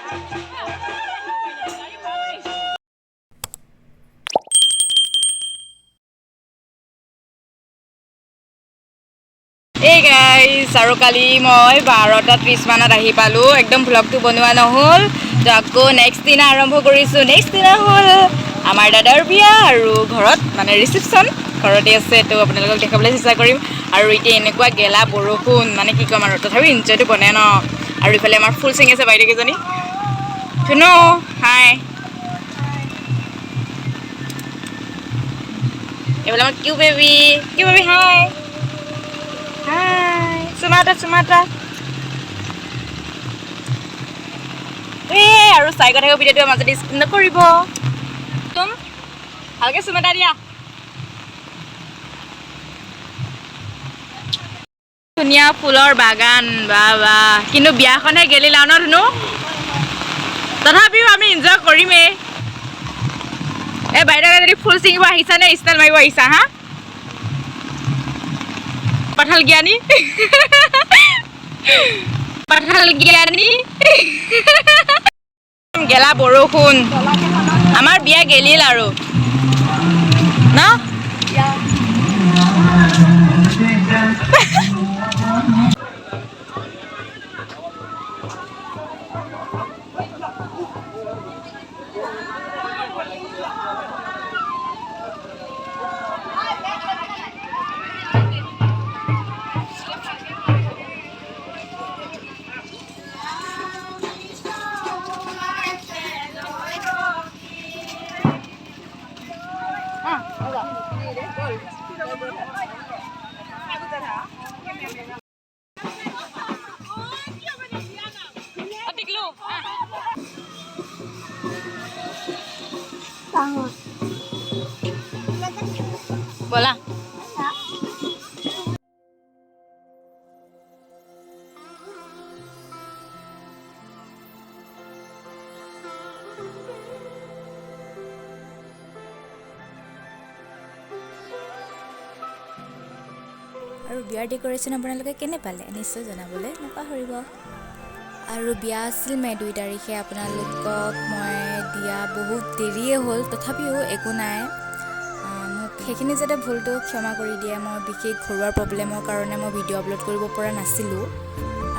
Hey guys, আৰু কালি মই 12:30 মানত আহি পালো একদম ব্লগটো বনোৱা নহল তো আকৌ নেক্সট দিনা আৰম্ভ কৰিছো নেক্সট দিনা হল আমাৰ দাদাৰ বিয়া আৰু ঘৰত মানে ৰিসেপশন ঘৰতে আছে তো আপোনালোকক দেখাবলৈ চেষ্টা কৰিম আৰু এতিয়া এনেকুৱা গেলা বৰষুণ মানে কি কম আৰু তথাপি এনজয়টো বনে ন আৰু ইফালে আমাৰ ফুল সিং আছে বাইদেউ কেজনী শুনো হাই এফালে আমাৰ কিউ বেবি হাই Hai, Sumatra. আৰু চাই কথা ভিডিঅ'টো মাজতে স্কিপ নকৰিব তুম ভালকে সুমাটা দিয়া ধুনীয়া ফুলৰ বাগান বা কিন্তু বিয়াখনে গেলিলা ন ধুনু তথাপিও আমি এনজয় কৰিমেই বাইদেউ যদি ফুল ছিঙিব আহিছা নে ষ্টাইল মাৰিব আহিছা হা Pathal Gyani Gela borokhun Amar biya gelil aru Na Bola আৰু বিয়াৰ ডেকোৰেশ্যন আপোনালোকে কেনে পালে নিশ্চয় জনাবলৈ নাপাহৰিব আৰু বিয়া আছিল মে 2 তাৰিখে আপোনালোকক মই দিয়া বহুত দেৰিয়ে হ'ল তথাপিও একো নাই মোক সেইখিনি যাতে ভুলটো ক্ষমা কৰি দিয়ে মই বিশেষ ঘৰুৱা প্ৰব্লেমৰ কাৰণে মই ভিডিঅ' আপলোড কৰিব পৰা নাছিলোঁ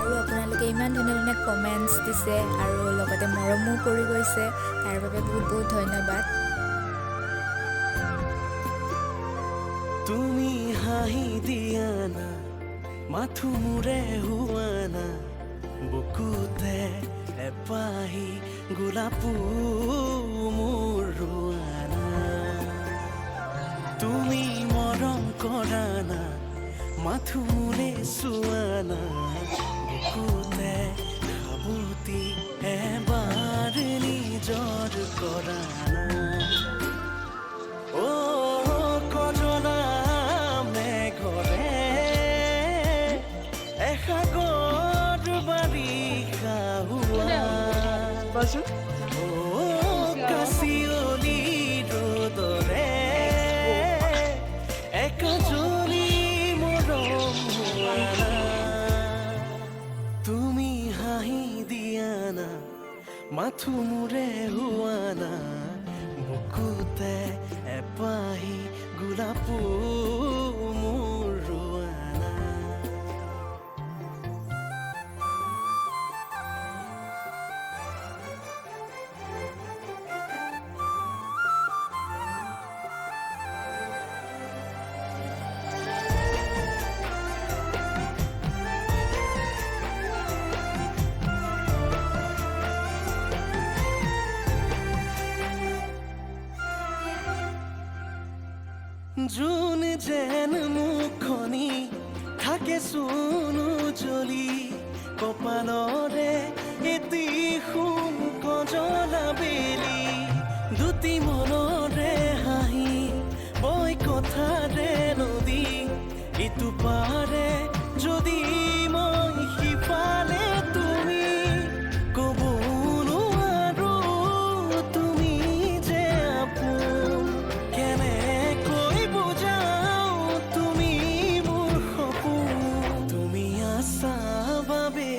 আৰু আপোনালোকে ইমান ধুনীয়া কমেণ্টছ দিছে আৰু লগতে মৰমো কৰি গৈছে তাৰ বাবে বহুত ধন্যবাদ তুমি হাঁহি দিয়া না মাথো মুৰে হোৱা না বুকুতে এপাহি গোলাপু মোৰ ৰোৱা না তুমি মৰম কৰা না মাথো মুৰে চোৱা না বুকুতে খাবতি এবাৰ নিজৰ কৰা না তুমি হাঁহি দিয়া না মাথো মুৰে হোৱা না বুকুতে এপাহি গোলাপু মোৰ ৰোৱা না জোন যেন মুখনি থাকে সোনো জ্বলি কপালৰে এটি সোণ কজলা বেলি দুটি মনৰে হাঁহি বৈ কথাৰে নদী ইটো পাৰে যদি মই সিফালে তুমি ক'ব নোৱাৰো তুমি যে আপোন কেনেকৈ বুজাও তুমি মোৰ সপোন তুমি আছা বাবে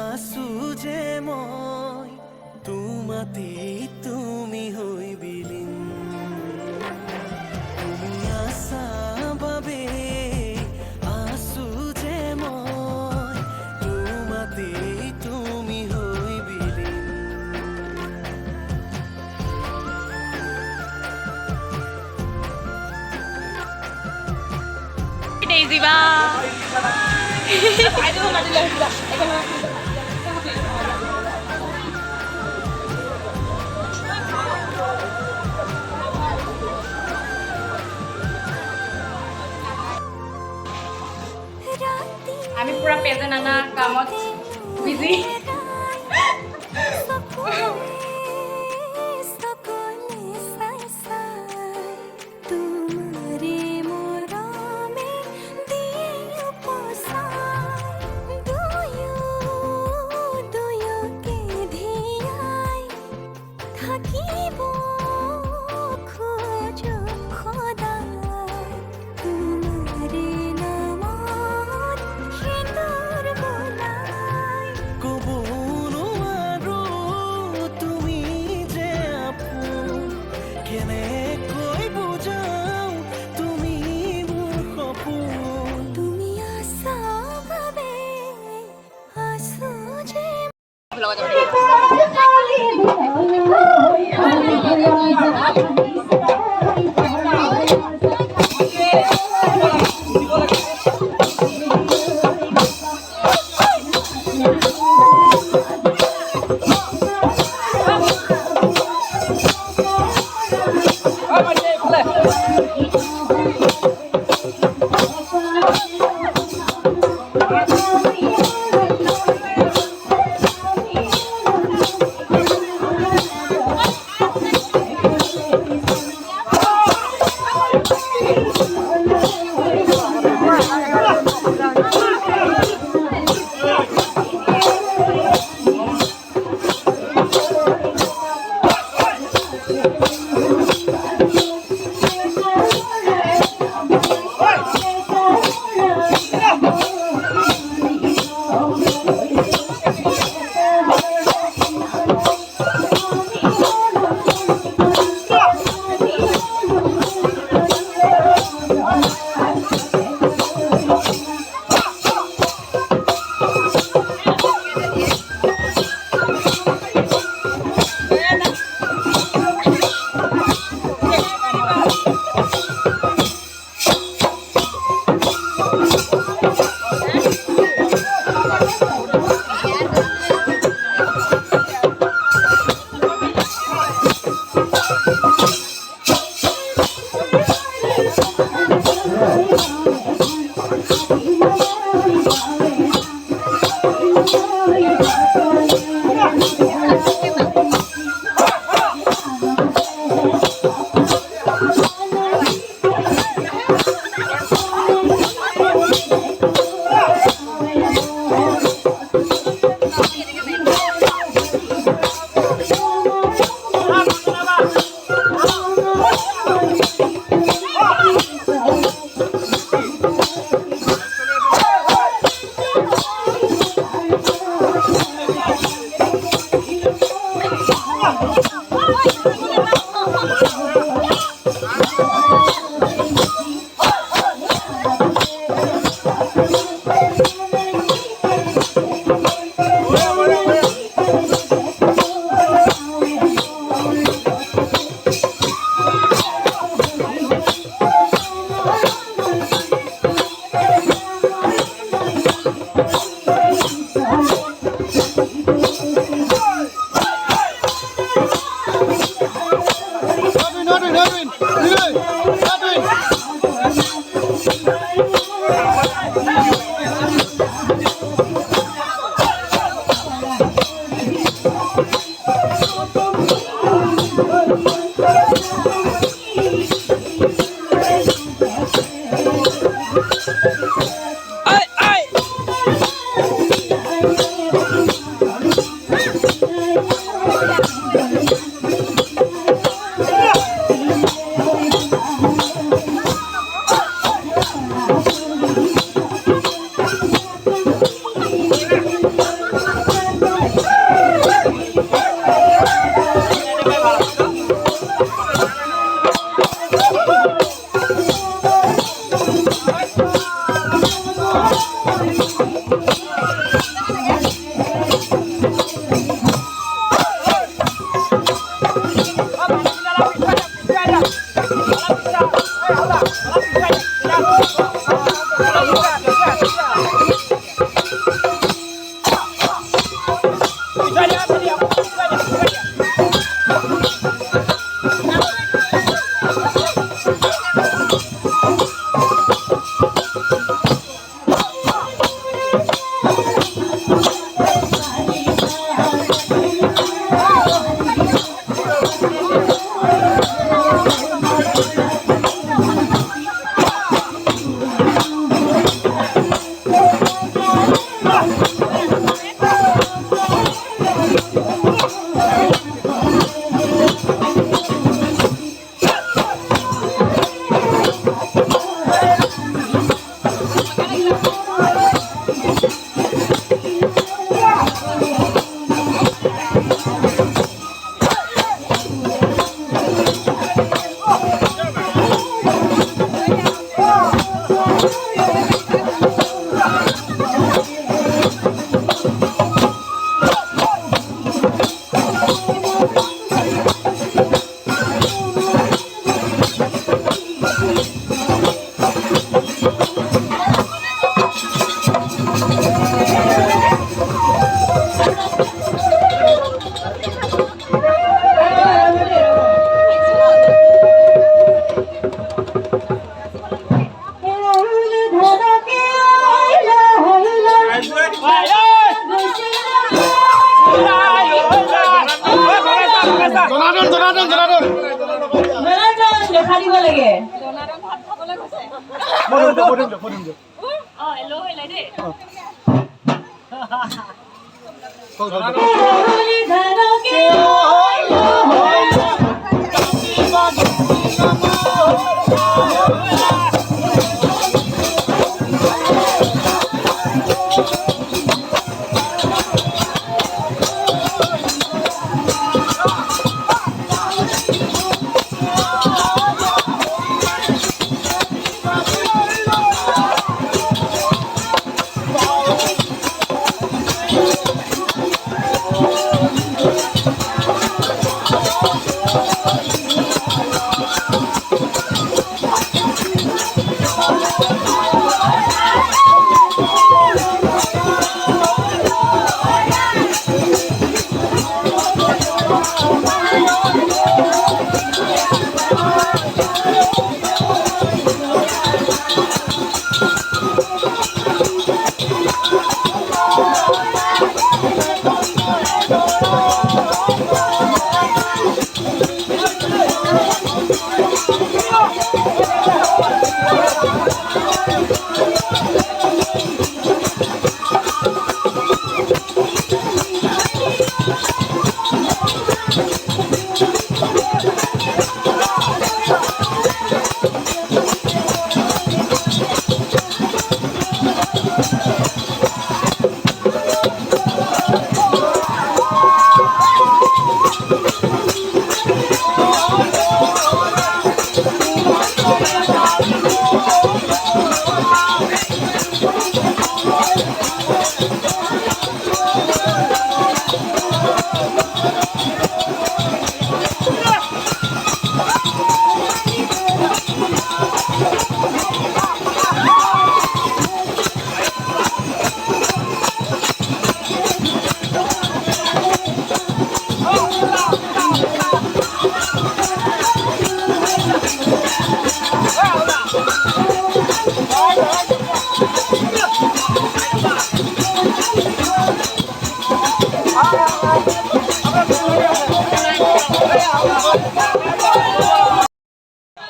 আছো যে মই তোমাতে তুমি হৈ বিলীন তুমি আছা বাবে আছো যে মই তোমাতে তুমি হৈ বিলীন Daisy ba? আমি পুরা পেজে নানা কামত busy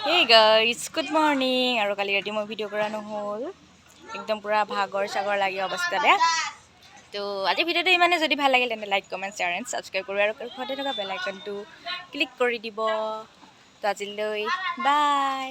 Hey guys, good morning. আৰু কালি ৰাতি মই ভিডিঅ' কৰা নহ'ল, একদম পুৰা ভাগৰ চাগৰ লাগি অৱস্থাতে। তো আজি ভিডিঅ'টো ইমানে, যদি ভাল লাগিল তেন্তে like comment share and subscribe কৰিব আৰু ঘৰতে থকা বেল আইকনটো ক্লিক কৰি দিব। তো আজিলৈ বাই।